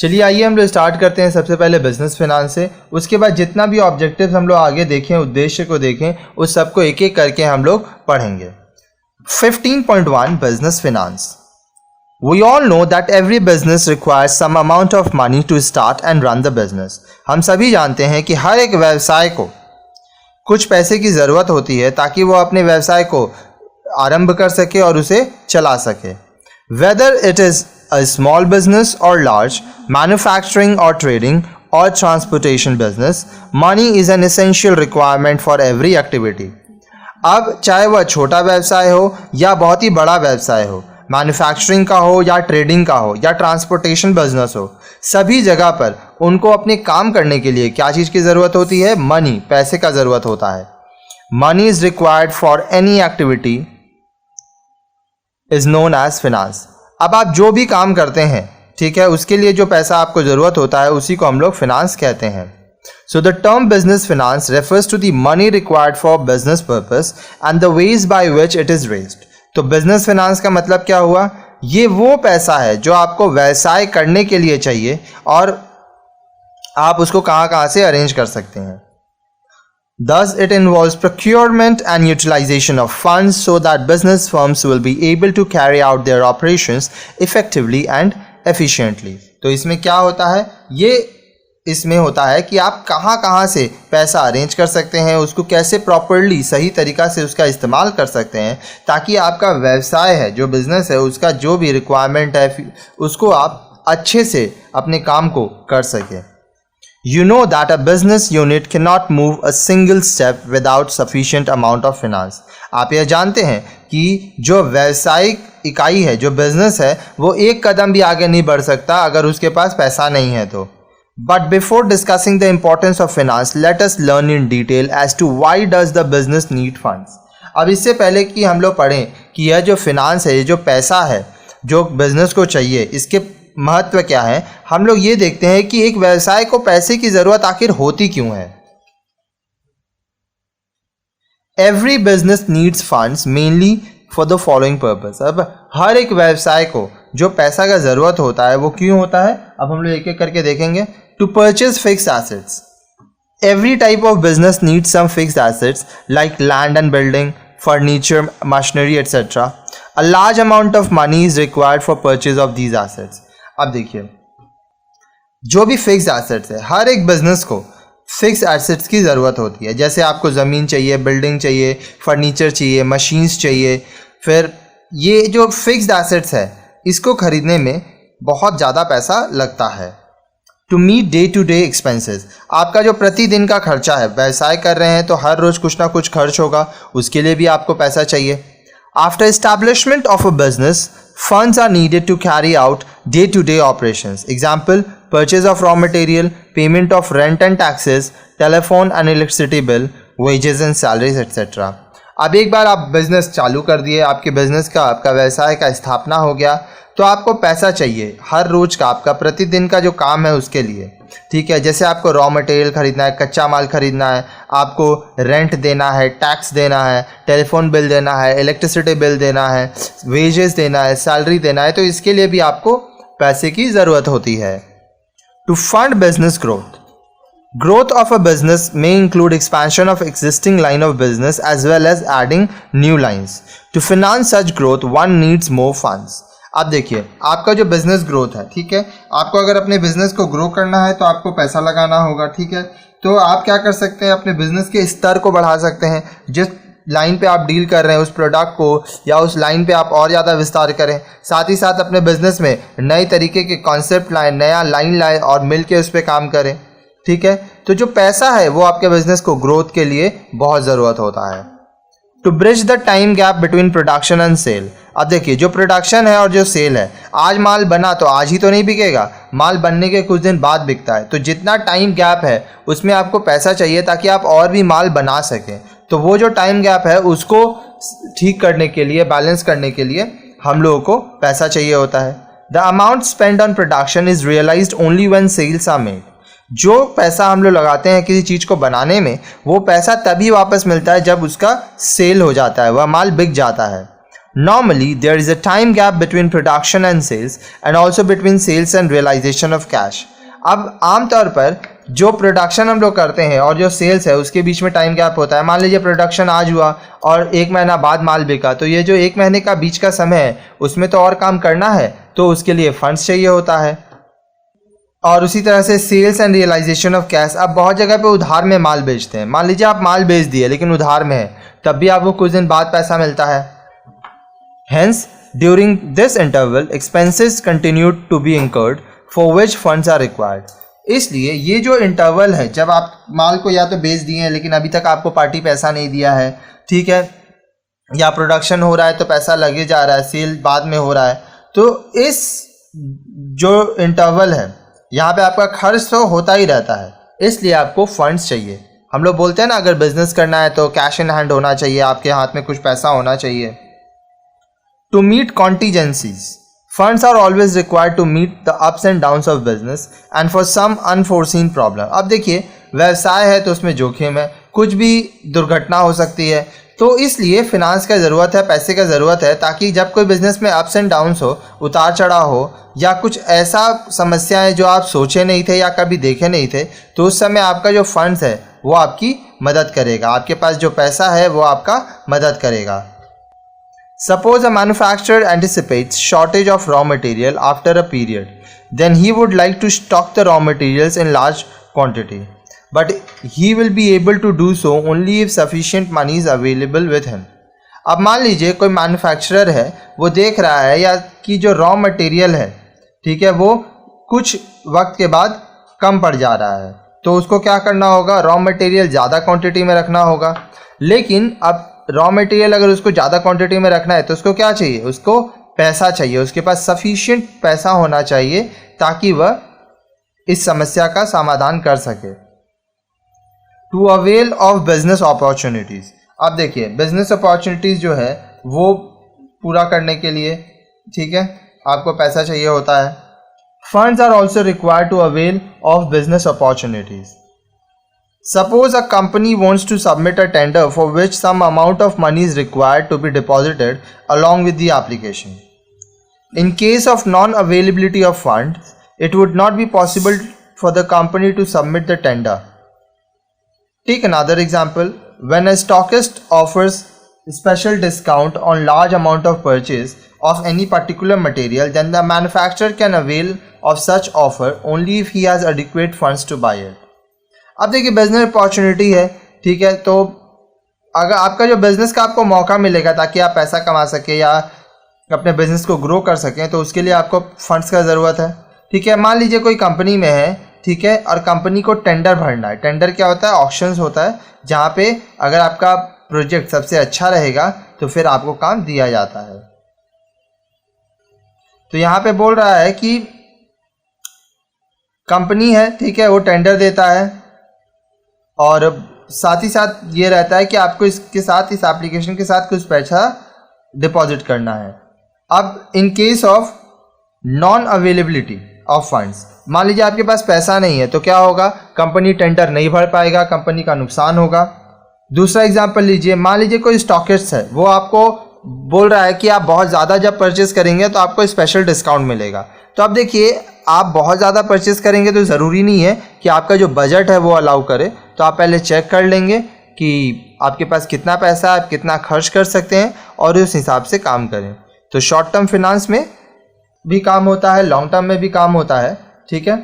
चलिए आइए हम लोग स्टार्ट करते हैं सबसे पहले बिजनेस फिनांस से। उसके बाद जितना भी ऑब्जेक्टिव्स हम लोग आगे देखें, उद्देश्य को देखें, उस सबको एक एक करके हम लोग पढ़ेंगे। 15.1 business finance. We all know that every business requires some amount of money to start and run the business. हम सभी जानते हैं कि हर एक व्यवसाय को कुछ पैसे की ज़रूरत होती है ताकि वो अपने व्यवसाय को आरंभ कर सके और उसे चला सके। Whether it is a small business or large, manufacturing or trading or transportation business, money is an essential requirement for every activity. अब चाहे वह छोटा व्यवसाय हो या बहुत ही बड़ा व्यवसाय हो, मैन्युफैक्चरिंग का हो या ट्रेडिंग का हो या ट्रांसपोर्टेशन बिजनेस हो, सभी जगह पर उनको अपने काम करने के लिए क्या चीज़ की ज़रूरत होती है? मनी, पैसे का ज़रूरत होता है। Money is required for any activity is known as finance. अब आप जो भी काम करते हैं, ठीक है, उसके लिए जो पैसा आपको ज़रूरत होता है उसी को हम लोग फिनांस कहते हैं। So the term business finance refers to the money required for business purpose and the ways by which it is raised. तो बिजनेस फिनांस का मतलब क्या हुआ? ये वो पैसा है जो आपको व्यवसाय करने के लिए चाहिए और आप उसको कहाँ से अरेंज कर सकते हैं। Thus it involves procurement and utilization of funds so that business firms will be able to carry out their operations effectively and efficiently. तो इसमें क्या होता है? ये इसमें होता है कि आप कहाँ से पैसा अरेंज कर सकते हैं, उसको कैसे प्रॉपरली सही तरीक़ा से उसका इस्तेमाल कर सकते हैं ताकि आपका व्यवसाय है, जो बिज़नेस है, उसका जो भी रिक्वायरमेंट है उसको आप अच्छे से अपने काम को कर सकें। You know that a business unit cannot move a single step without sufficient amount of finance. आप यह जानते हैं कि जो व्यावसायिक इकाई है, जो बिज़नेस है, वो एक कदम भी आगे नहीं बढ़ सकता अगर उसके पास पैसा नहीं है तो। But before discussing the importance of finance, let us learn in detail as to why does the business need funds. अब इससे पहले कि हम लोग पढ़ें कि यह जो फिनांस है, ये जो पैसा है जो बिजनेस को चाहिए, इसके महत्व क्या है, हम लोग ये देखते हैं कि एक व्यवसाय को पैसे की ज़रूरत आखिर होती क्यों है। Every business needs funds mainly for the following purpose. अब हर एक व्यवसाय को जो पैसा का ज़रूरत होता है वो क्यों होता है, अब हम लोग एक एक करके देखेंगे। To purchase fixed assets. Every type of business needs some fixed assets like land and building, furniture, machinery, etc. A large amount of money is required for purchase of these assets. अब देखिए, जो भी fixed assets है, हर एक business को fix assets की ज़रूरत होती है। जैसे आपको ज़मीन चाहिए, बिल्डिंग चाहिए, फर्नीचर चाहिए, मशीन्स चाहिए। फिर ये जो फिक्स्ड एसेट्स है, इसको खरीदने में बहुत ज़्यादा पैसा लगता है। To meet day to day expenses, आपका जो प्रतिदिन का खर्चा है, व्यवसाय कर रहे हैं तो हर रोज़ कुछ ना कुछ खर्च होगा, उसके लिए भी आपको पैसा चाहिए। After establishment of a business, funds are needed to carry out day to day operations. Example, purchase of raw material, payment of rent and taxes, telephone and electricity bill, wages and salaries etcetera. अब एक बार आप business चालू कर दिए, आपके business का, आपका व्यवसाय का स्थापना हो गया, तो आपको पैसा चाहिए हर रोज़ का, आपका प्रतिदिन का जो काम है उसके लिए, ठीक है। जैसे आपको रॉ मटेरियल खरीदना है, कच्चा माल खरीदना है, आपको रेंट देना है, टैक्स देना है, टेलीफोन बिल देना है, इलेक्ट्रिसिटी बिल देना है, वेजेस देना है, सैलरी देना है, तो इसके लिए भी आपको पैसे की ज़रूरत होती है। To fund business growth, growth of a business may include expansion of existing line of business as well as adding new lines. To finance such growth, one needs more funds. अब देखिए, आपका जो बिजनेस ग्रोथ है, ठीक है, आपको अगर अपने बिजनेस को ग्रो करना है तो आपको पैसा लगाना होगा, ठीक है। तो आप क्या कर सकते हैं, अपने बिजनेस के स्तर को बढ़ा सकते हैं। जिस लाइन पे आप डील कर रहे हैं उस प्रोडक्ट को या उस लाइन पे आप और ज़्यादा विस्तार करें। साथ ही साथ अपने बिजनेस में नए तरीके के कॉन्सेप्ट लाएं, नया लाइन लाएं और मिल के उस पर काम करें, ठीक है। तो जो पैसा है वो आपके बिजनेस को ग्रोथ के लिए बहुत ज़रूरत होता है। To bridge the time gap between production and sale. अब देखिए, जो प्रोडक्शन है और जो सेल है, आज माल बना तो आज ही तो नहीं बिकेगा, माल बनने के कुछ दिन बाद बिकता है। तो जितना टाइम गैप है उसमें आपको पैसा चाहिए ताकि आप और भी माल बना सकें। तो वो जो टाइम गैप है उसको ठीक करने के लिए, बैलेंस करने के लिए हम लोगों को पैसा चाहिए होता है। The amount spend on production is realised only when sales are made. जो पैसा हम लोग लगाते हैं किसी चीज़ को बनाने में, वो पैसा तभी वापस मिलता है जब उसका सेल हो जाता है, वह माल बिक जाता है। Normally, there is a time gap between production and sales and also between sales and realization of cash. अब आमतौर पर जो प्रोडक्शन हम लोग करते हैं और जो सेल्स है उसके बीच में टाइम गैप होता है. मान लीजिए प्रोडक्शन आज हुआ और 1 महीना बाद माल बिका, तो ये जो 1 महीने का बीच का समय है उसमें तो और काम करना है, तो उसके लिए फंड्स चाहिए होता है. और उसी तरह से sales and realisation of cash. अब बहुत जगह पे उधार में माल बेचते हैं. मान लीजिए आप माल बेच दिए लेकिन उधार में है, तब भी आपको कुछ दिन बाद पैसा मिलता है. Hence, during this interval, expenses continued to be incurred for which funds are required. इसलिए ये जो इंटरवल है, जब आप माल को या तो बेच दिए हैं लेकिन अभी तक आपको पार्टी पैसा नहीं दिया है, ठीक है, या प्रोडक्शन हो रहा है तो पैसा लगे जा रहा है, सेल बाद में हो रहा है, तो इस जो इंटरवल है यहाँ पे आपका खर्च तो होता ही रहता है, इसलिए आपको फंड्स चाहिए. हम लोग बोलते हैं ना, अगर बिजनेस करना है तो कैश इन हैंड होना चाहिए, आपके हाथ में कुछ पैसा होना चाहिए. To meet contingencies, funds are always required to meet the ups and downs of business and for some unforeseen problem. अब देखिए, व्यवसाय है तो उसमें जोखिम है, कुछ भी दुर्घटना हो सकती है, तो इसलिए फिनांस का ज़रूरत है, पैसे का ज़रूरत है, ताकि जब कोई बिजनेस में अप्स एंड डाउन्स हो, उतार चढ़ाव हो, या कुछ ऐसा समस्याएं जो आप सोचे नहीं थे या कभी देखे नहीं थे, तो उस समय आपका जो फंड्स है वो आपकी मदद करेगा, आपके पास जो पैसा है वो आपका मदद करेगा. Suppose a manufacturer anticipates shortage of raw material after a period, then he would like to stock the raw materials in large quantity, but he will be able to do so only if sufficient money is available with him. अब मान लीजिए कोई manufacturer है, वो देख रहा है या कि जो रॉ मटेरियल है, ठीक है, वो कुछ वक्त के बाद कम पड़ जा रहा है, तो उसको क्या करना होगा, रॉ मटेरियल ज़्यादा क्वांटिटी में रखना होगा. लेकिन अब रॉ मटेरियल अगर उसको ज़्यादा क्वांटिटी में रखना है तो उसको क्या चाहिए, उसको पैसा चाहिए, उसके पास सफिशिएंट पैसा होना चाहिए ताकि वह इस समस्या का समाधान कर सके. To avail of business opportunities. अब देखिए, बिजनेस अपॉर्चुनिटीज़ जो है वो पूरा करने के लिए, ठीक है, आपको पैसा चाहिए होता है. Funds are also required to avail of business opportunities. Suppose a company wants to submit a tender for which some amount of money is required to be deposited along with the application. In case of non-availability of funds, it would not be possible for the company to submit the tender. Take another example. When a stockist offers special discount on large amount of purchase of any particular material, then the manufacturer can avail of such offer only if he has adequate funds to buy it. अब देखिए, business opportunity है, ठीक है, तो अगर आपका जो business का आपको मौका मिलेगा ताकि आप पैसा कमा सके या अपने बिज़नेस को ग्रो कर सकें, तो उसके लिए आपको फंड्स का ज़रूरत है, ठीक है. मान लीजिए कोई कंपनी में है, ठीक है, और कंपनी को टेंडर भरना है. टेंडर क्या होता है, ऑक्शंस होता है, जहाँ पे अगर आपका प्रोजेक्ट सबसे अच्छा रहेगा तो फिर आपको काम दिया जाता है. तो यहाँ पे बोल रहा है कि कंपनी है, ठीक है, वो टेंडर देता है और साथ ही साथ ये रहता है कि आपको इसके साथ, इस एप्लीकेशन के साथ कुछ पैसा डिपॉजिट करना है. अब in case of non availability of funds, मान लीजिए आपके पास पैसा नहीं है, तो क्या होगा, कंपनी टेंडर नहीं भर पाएगा, कंपनी का नुकसान होगा. दूसरा एग्जांपल लीजिए, मान लीजिए कोई स्टॉकिस्ट है, वो आपको बोल रहा है कि आप बहुत ज़्यादा जब परचेस करेंगे तो आपको स्पेशल डिस्काउंट मिलेगा. तो अब देखिए, आप बहुत ज़्यादा परचेस करेंगे तो ज़रूरी नहीं है कि आपका जो बजट है वो अलाउ करे, तो आप पहले चेक कर लेंगे कि आपके पास कितना पैसा है, आप कितना खर्च कर सकते हैं और उस हिसाब से काम करें. तो शॉर्ट टर्म फिनांस में भी काम होता है, लॉन्ग टर्म में भी काम होता है, ठीक है.